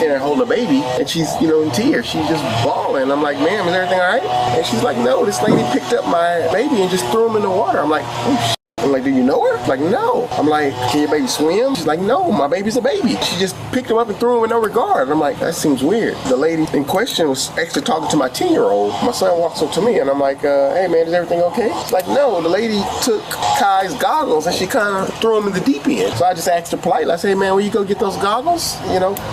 sitting there holding a baby, and she's, in tears. She's just bawling. I'm like, ma'am, is everything all right? And she's like, no, this lady picked up my baby and just threw him in the water. I'm like, oh, shit. I'm like, do you know her? Like, no. I'm like, can your baby swim? She's like, no, my baby's a baby. She just picked him up and threw him in no regard. I'm like, that seems weird. The lady in question was actually talking to my 10-year-old. My son walks up to me and I'm like, hey man, is everything okay? She's like, no, the lady took Kai's goggles and she kind of threw him in the deep end. So I just asked her politely. I said, hey man, where you go get those goggles?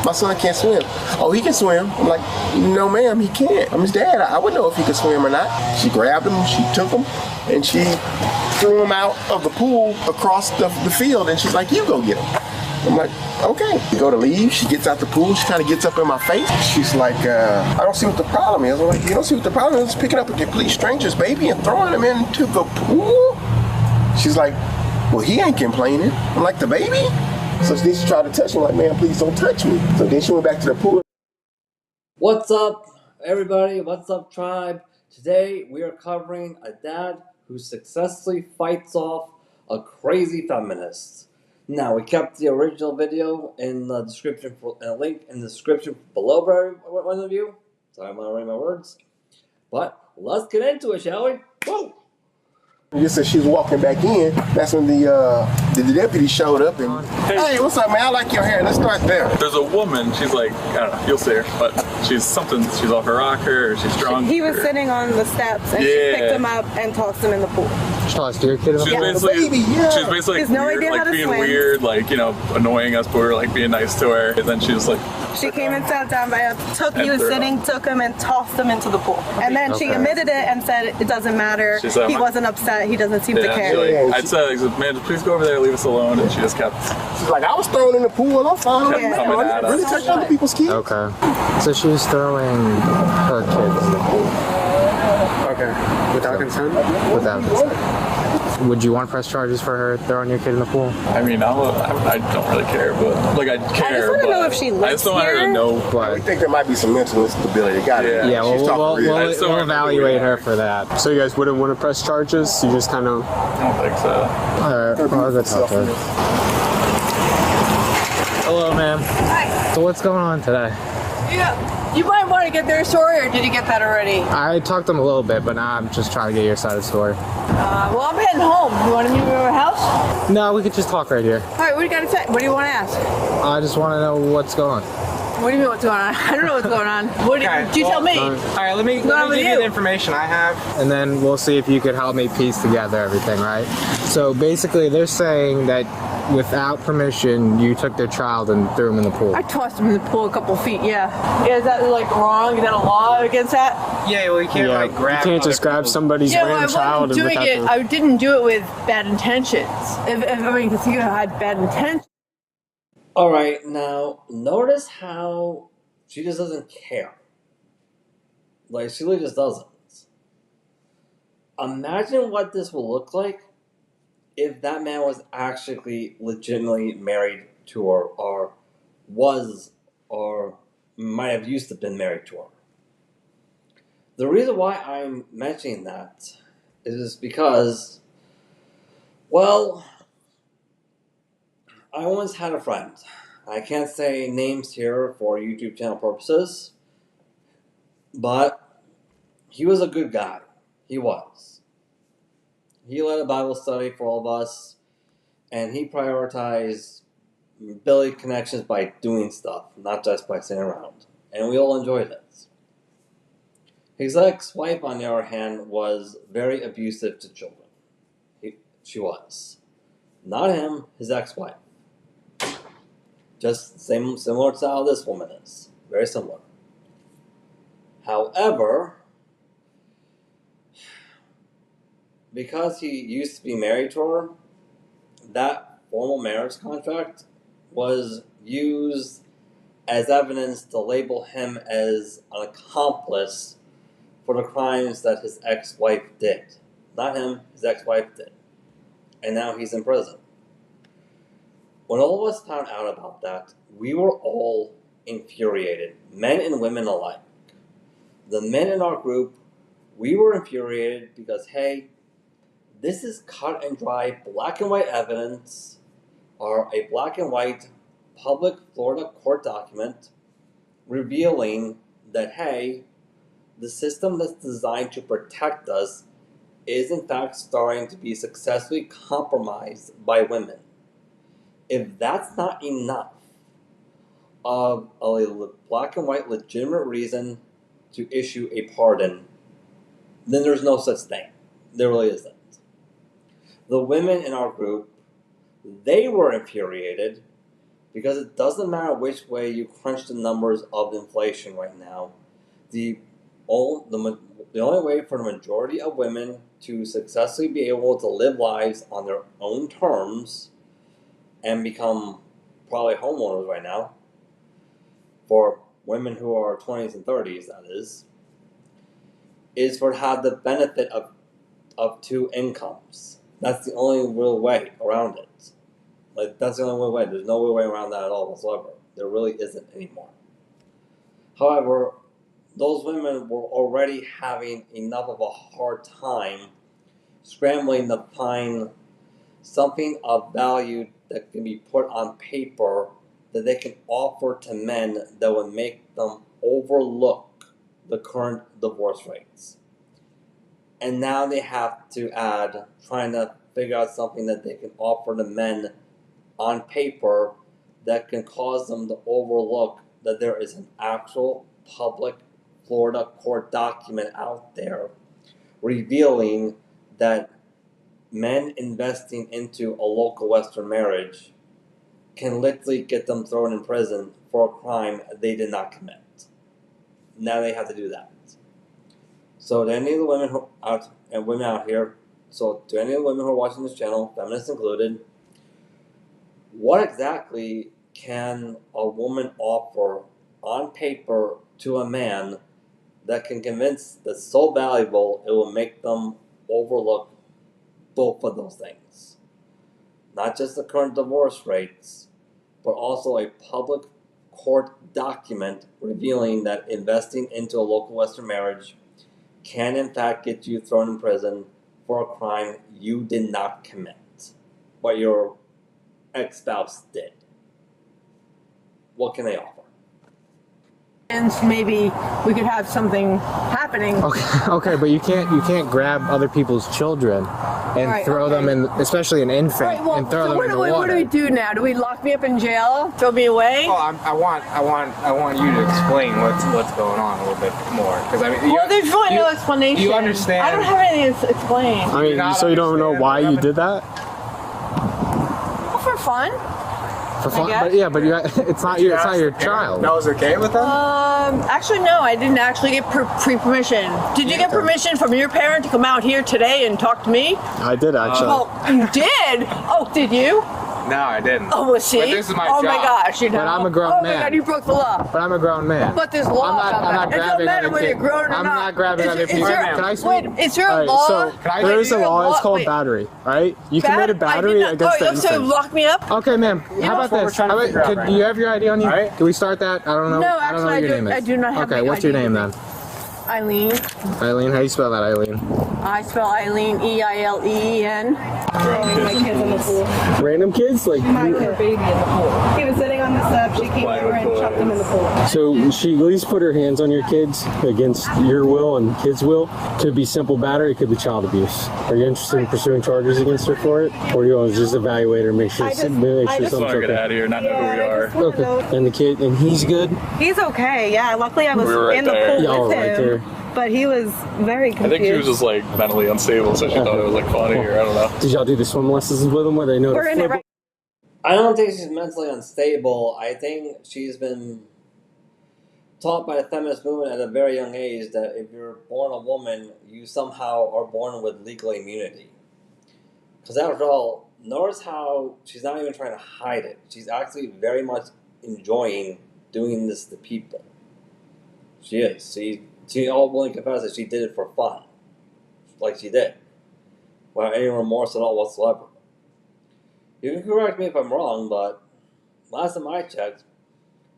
My son can't swim. Oh, he can swim. I'm like, no ma'am, he can't. I'm his dad. I wouldn't know if he could swim or not. She grabbed him, she took him, and she threw him out of the pool across the field, and she's like, you go get him. I'm like, okay. We go to leave, she gets out the pool, she kind of gets up in my face. She's like, I don't see what the problem is. I'm like, you don't see what the problem is? Picking up a complete stranger's baby and throwing him into the pool? She's like, well, he ain't complaining. I'm like, the baby? So then she tried to touch me, like, man, please don't touch me. So then she went back to the pool. What's up, everybody? What's up, tribe? Today, we are covering a dad who successfully fights off a crazy feminist. Now, we kept the original video in the description, a link in the description below for one of you. Sorry, I'm not writing my words. But let's get into it, shall we? Whoa! Just as she was walking back in, that's when the deputy showed up and, hey, what's up, man? I like your hair. Let's start there. There's a woman, she's like, I don't know, you'll see her, but she's off her rocker, or she's drunk. He was sitting on the steps and she picked him up and tossed him in the pool. Tossed your kid in the pool? She's basically Has no weird, idea how to being swim. weird, annoying us, but we were being nice to her, and then she was like... She came and sat down by him, he was sitting, took him and tossed him into the pool. And then she admitted it and said it doesn't matter. He wasn't upset, he doesn't seem to care. I'd say, man, please go over there, leave us alone, and she just kept... She's like, I was thrown in the pool, I'm fine. Really touching other people's kids. Okay. So she was throwing her kids in the pool. Okay. Without consent? Without consent. Would you want to press charges for her throwing your kid in the pool? I mean, I don't really care, but I care. I just want to know if she lives I just don't want her to here. know. But I think there might be some mental instability. Yeah, we'll evaluate her for that. So you guys wouldn't want to press charges? You just kind of... I don't think so. Alright, I'll go talk to her. Hello, ma'am. Hi. So what's going on today? Yeah. You might want to get their story, or did you get that already? I talked to them a little bit, but now I'm just trying to get your side of the story. Well, I'm heading home. You want to meet me at my house? No, we could just talk right here. All right, what do you got to say? What do you want to ask? I just want to know what's going on. What do you mean what's going on? I don't know what's going on. What do you tell me? All right, let me give you the information I have. And then we'll see if you could help me piece together everything, right? So basically, they're saying that without permission, you took their child and threw him in the pool. I tossed him in the pool a couple feet, yeah. Is that wrong? Is that a law against that? Yeah, well, you can't grab. You can't just grab somebody's random child and without them. I didn't do it with bad intentions. Because you had bad intentions. Alright, now, notice how she just doesn't care. She really just doesn't. Imagine what this will look like if that man was actually legitimately married to her, or might have used to have been married to her. The reason why I'm mentioning that is because, well, I once had a friend. I can't say names here for YouTube channel purposes, but he was a good guy. He was. He led a Bible study for all of us, and he prioritized building connections by doing stuff, not just by sitting around. And we all enjoyed it. His ex-wife, on the other hand, was very abusive to children. She was. Not him, his ex-wife. Just similar to how this woman is. Very similar. However, because he used to be married to her, that formal marriage contract was used as evidence to label him as an accomplice for the crimes that his ex-wife did. Not him, his ex-wife did. And now he's in prison. When all of us found out about that, we were all infuriated, men and women alike. The men in our group, we were infuriated because, hey, this is cut and dry black and white evidence, or a black and white public Florida court document revealing that, hey, the system that's designed to protect us is in fact starting to be successfully compromised by women. If that's not enough of a black and white legitimate reason to issue a pardon, then there's no such thing. There really isn't. The women in our group, they were infuriated because it doesn't matter which way you crunch the numbers of inflation right now. The only way for the majority of women to successfully be able to live lives on their own terms and become probably homeowners right now, for women who are 20s and 30s, that is for to have the benefit of two incomes. That's the only real way around it. Like, that's the only real way. There's no real way around that at all whatsoever. There really isn't anymore. However, those women were already having enough of a hard time scrambling to find something of value that can be put on paper that they can offer to men that would make them overlook the current divorce rates. And now they have to add trying to figure out something that they can offer to men on paper that can cause them to overlook that there is an actual public Florida court document out there revealing that men investing into a local Western marriage can literally get them thrown in prison for a crime they did not commit. Now they have to do that. So to any of the women out here, so to any of the women who are watching this channel, feminists included, what exactly can a woman offer on paper to a man that can convince that's so valuable it will make them overlook both of those things? Not just the current divorce rates, but also a public court document revealing that investing into a local Western marriage can in fact get you thrown in prison for a crime you did not commit, but your ex-spouse did. What can they offer? And maybe we could have something happening. Okay, but you can't grab other people's children and throw them in, especially an infant, and throw them in the water. What do we do now? Do we lock me up in jail? Throw me away? Oh, I want you to explain what's going on a little bit more, because I mean, there's really no explanation. You understand? I don't have anything to explain. I mean, so you don't know why you did that? Well, for fun. For fun? But yeah, but it's not your child. That was okay with that? Actually, no, I didn't actually get pre-permission. Did you get permission from your parent to come out here today and talk to me? I did, actually. Well, you did? Oh, did you? No, I didn't. Oh, well, see? But this is my job. job. My gosh, you know. But I'm a grown man. Oh my God, you broke the law. But I'm a grown man. But there's law about that. It doesn't matter whether you're grown or not. I'm not grabbing other people. Can I speak? Wait, is there a law? So there is a law. It's called battery, right? You committed battery against the infant. So lock me up? Okay, ma'am. How about this? Do you have your ID on you? Can we start that? I don't know. No, I don't know what your name is. I do not have. Okay, what's your name then? Eileen. Eileen, how do you spell that, Eileen? I spell Eileen E-I-L-E-E-N. Throwing my kids in the pool. Random kids? Like My baby in the pool. He was sitting on the step. She came over and chucked him in the pool. So she at least put her hands on your kids against your will and kids' will. Could be simple battery, it could be child abuse. Are you interested in pursuing charges against her for it? Or do you want to just evaluate her and make sure something's I just want to get out of here, not know who we are. Okay. And the kid, and he's good? He's okay, yeah. Luckily I was in the pool with him. But he was very confused. I think she was just like mentally unstable, so she thought it was like funny, or I don't know. Did y'all do the swim lessons with him where they know We're in it right. I don't think she's mentally unstable. I think she's been taught by the feminist movement at a very young age that if you're born a woman, you somehow are born with legal immunity. Because after all, notice how she's not even trying to hide it. She's actually very much enjoying doing this to people. She is. She all willing to confess that she did it for fun. Like she did. Without any remorse at all whatsoever. You can correct me if I'm wrong, but last time I checked,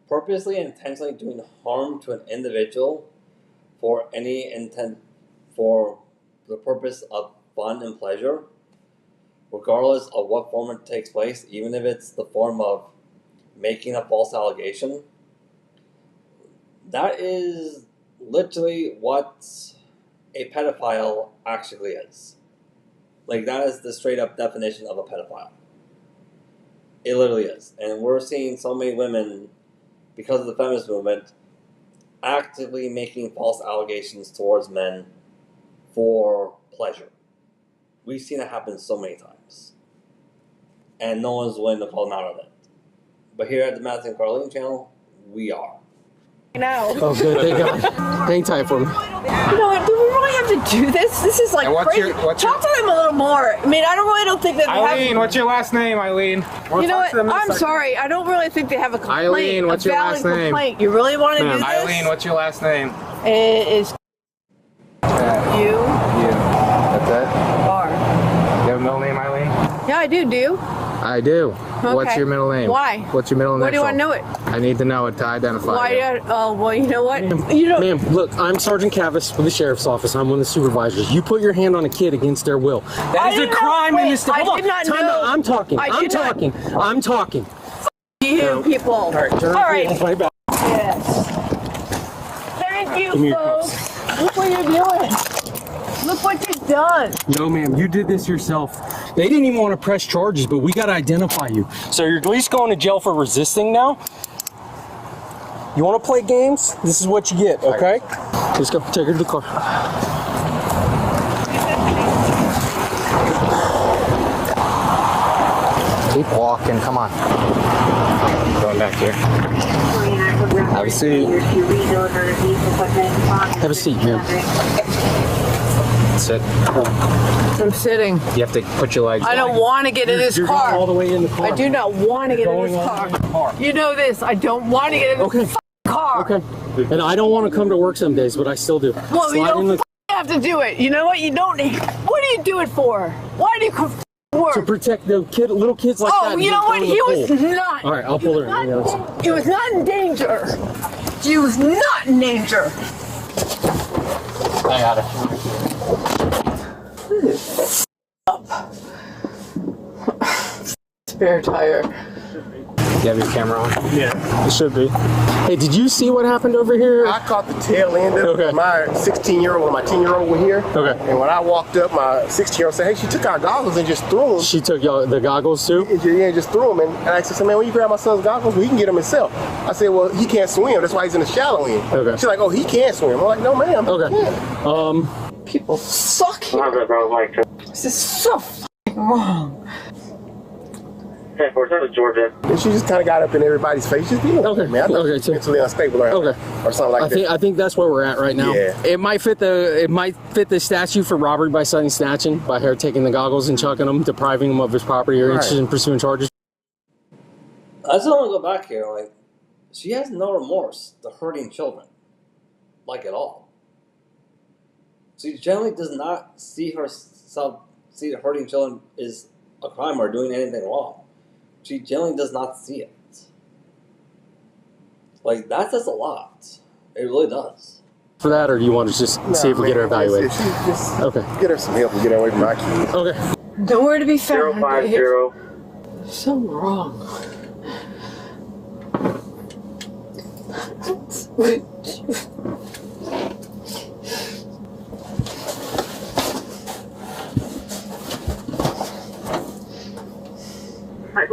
purposely and intentionally doing harm to an individual for any intent, for the purpose of fun and pleasure, regardless of what form it takes place, even if it's the form of making a false allegation, That is literally what a pedophile actually is. Like, that is the straight up definition of a pedophile. It literally is. And we're seeing so many women, because of the feminist movement, actively making false allegations towards men for pleasure. We've seen it happen so many times. And no one's willing to call them out on it. But here at the Matthew and Carlene channel, we are. No. Oh, good. Thank God. Hang tight for me. You know what? Do we really have to do this? This is like crazy. Talk to them a little more. I mean, I don't think that they Eileen, what's your last name, Eileen? You know what? I'm sorry. I don't really think they have a complaint. Eileen, what's your last name? Complaint. You really want to do this? Eileen, what's your last name? It is you. That's it? R. You have a middle name, Eileen? Yeah, I do. Do you? I do. Okay. What's your middle name? Why? What's your middle name? Why do you want to know it? I need to know it to identify Why? you. Oh, well, you know what? You know. Ma'am, look, I'm Sergeant Cavis with the Sheriff's Office. I'm one of the supervisors. You put your hand on a kid against their will. That is a crime in this state. I did not know. I'm talking. I'm talking. You people. All right, turn right back. Yes. Thank you, Give me your folks. Look what you're doing. Look what you've done. No, ma'am, you did this yourself. They didn't even want to press charges, but we got to identify you. So you're at least going to jail for resisting now. You want to play games? This is what you get, okay? Let's go. Take her to the car. Keep walking, come on. Going back here. Have a seat. Have a seat, ma'am. Sit. I'm sitting. You have to put your legs. I don't want to get in this You're car. going all the way in the car. I do not want to get in this car. You know this. I don't want to get in this car. Okay. And I don't want to come to work some days, but I still do. Well, you don't have to do it. You know what? You don't. What do you do it for? Why do you work? To protect the little kids like that. Oh, you know what? He was not. All right, I'll pull her in. He was not in danger. He was not in danger. I got it. Spare tire. You have your camera on? Yeah, it should be. Hey, did you see what happened over here? I caught the tail end of it. My 16-year-old and my 10-year-old were here. Okay. And when I walked up, my 16-year-old said, hey, she took our goggles and just threw them. She took y'all the goggles too? Yeah, just threw them. And I said, man, when you grab my son's goggles, well, he can get them himself. I said, well, he can't swim. That's why he's in the shallow end. Okay. She's like, oh, he can't swim. I'm like, no, ma'am. Okay. People suck here. This is so wrong. Hey, Georgia. And she just kind of got up in everybody's face. Just, man, I'm Okay. mentally unstable or something like that. I think that's where we're at right now. Yeah. It might fit the statute for robbery by sudden snatching by her taking the goggles and chucking them, depriving him of his property or interested in pursuing charges. I just want to go back here. Like, she has no remorse to hurting children, like at all. She generally does not see herself that hurting children is a crime or doing anything wrong. She generally does not see it. Like, that says a lot. It really does. For that, or do you want to just see if we get her evaluated? Okay. Get her some help and get her away from my kids. Okay. Nowhere to be found. 050. So wrong.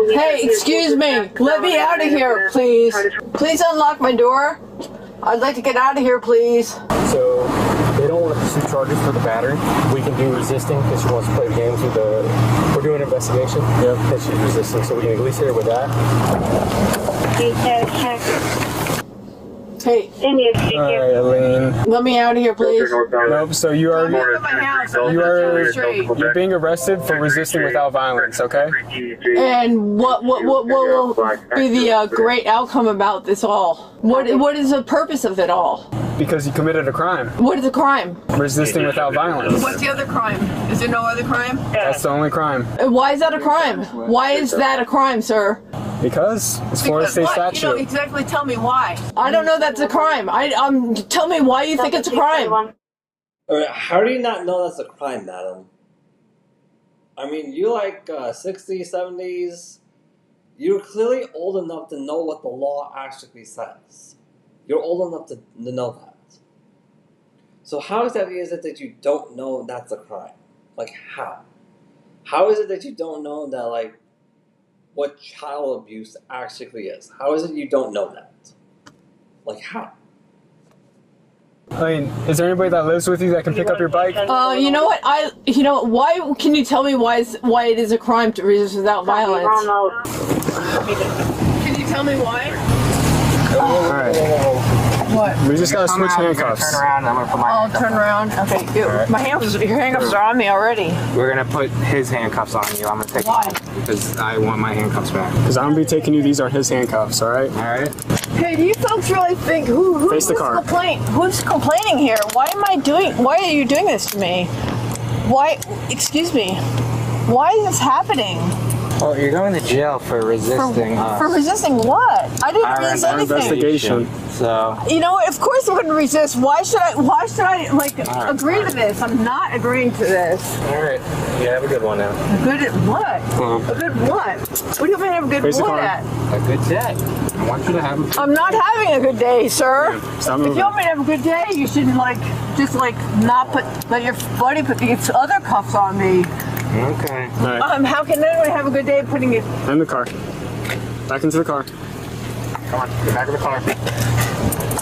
Hey, excuse me. Let me out of here, please. Please unlock my door. I'd like to get out of here, please. So they don't want to pursue charges for the battery. We can do resisting because she wants to play the games with the. We're doing an investigation. Yeah. And she's resisting, so we can at least hit her with that. Hey. All right, Elaine. Let me out of here, please. Nope. So you are you're being arrested for resisting without violence. Okay. And what will be the great outcome about this all? What is the purpose of it all? Because you committed a crime. What is the crime? Resisting without violence. What's the other crime? Is there no other crime? That's the only crime. Why is that a crime? Why is that a crime, sir? Because it's Florida State statute. You know, exactly. Tell me why. I don't know that's a crime. Tell me why you think it's a crime. How do you not know that's a crime, madam? I mean, you like 60s, 70s. You're clearly old enough to know what the law actually says. You're old enough to know that. So how exactly is it that you don't know that's a crime? Like, how? How is it that you don't know that, like, what child abuse actually is? How is it you don't know that? Like, how? I mean, is there anybody that lives with you that can pick up your bike? You know what? Why can you tell me why it is a crime to resist without violence? Can you tell me why? All right. What? We just gotta switch handcuffs. Turn around. I'm gonna put my. Oh, turn around. Okay, Right. my your handcuffs are on me already. We're gonna put his handcuffs on you. I'm gonna take Why? them because I want my handcuffs back. Because I'm gonna be taking you. These are his handcuffs. All right. All right. Hey, do you folks really think who's Face the car. Who's complaining here? Why are you doing this to me? Why? Excuse me. Why is this happening? Well, you're going to jail for resisting us. For resisting what? I didn't resist anything. Investigation. So. You know what? Of course I'm going to resist. Why should I agree to this? I'm not agreeing to this. All right. Yeah, have a good one now. Good at what? A good what? What do you mean have a good what at? A good day. I want you to have a good I'm not having a good day, sir. Yeah, stop if moving. you want me to have a good day, you shouldn't not let your buddy put these other cuffs on me. Okay. All right. How can anyone have a good day putting it In the car. Back into the car. Come on, get back in the car.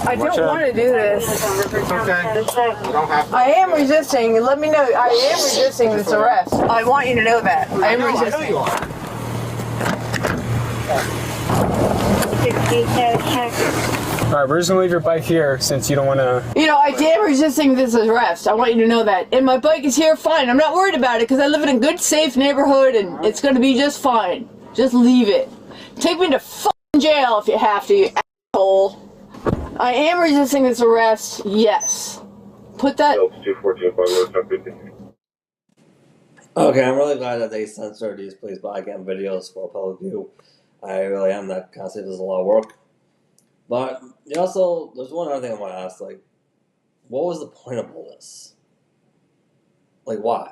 I Watch don't out. want to do this. It's okay. You don't have to. I am resisting. Let me know. I am resisting this arrest. I want you to know that. I am resisting. I know you are. All right, we're just gonna leave your bike here since you don't want to. You know, I am resisting this arrest. I want you to know that. And my bike is here, fine. I'm not worried about it because I live in a good, safe neighborhood and it's going to be just fine. Just leave it. Take me to fucking jail if you have to, you asshole. I am resisting this arrest, yes. Put that... Okay, I'm really glad that they censored these police body cam videos for public view. I really am. That kind of saves us a lot of work. But also, there's one other thing I want to ask. Like, what was the point of all this? Like, why?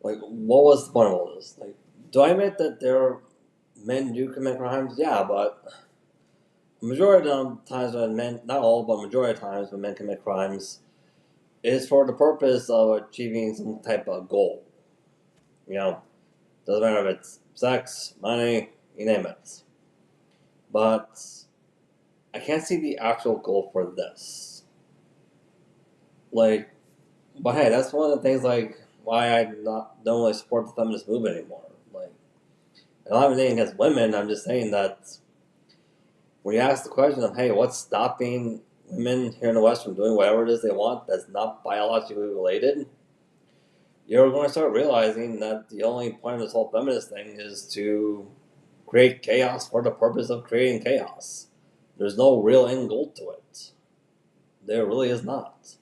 Like, what was the point of all this? Like, do I admit that men do commit crimes? Yeah, but the majority of times when men, not all, but majority of times when men commit crimes, is for the purpose of achieving some type of goal. You know, doesn't matter if it's sex, money, you name it. But I can't see the actual goal for this. Like, but hey, that's one of the things, like, why I don't really support the feminist movement anymore. Like, I'm not even against women, I'm just saying that when you ask the question of, hey, what's stopping women here in the West from doing whatever it is they want that's not biologically related, you're going to start realizing that the only point of this whole feminist thing is to create chaos for the purpose of creating chaos. There's no real end goal to it. There really is not.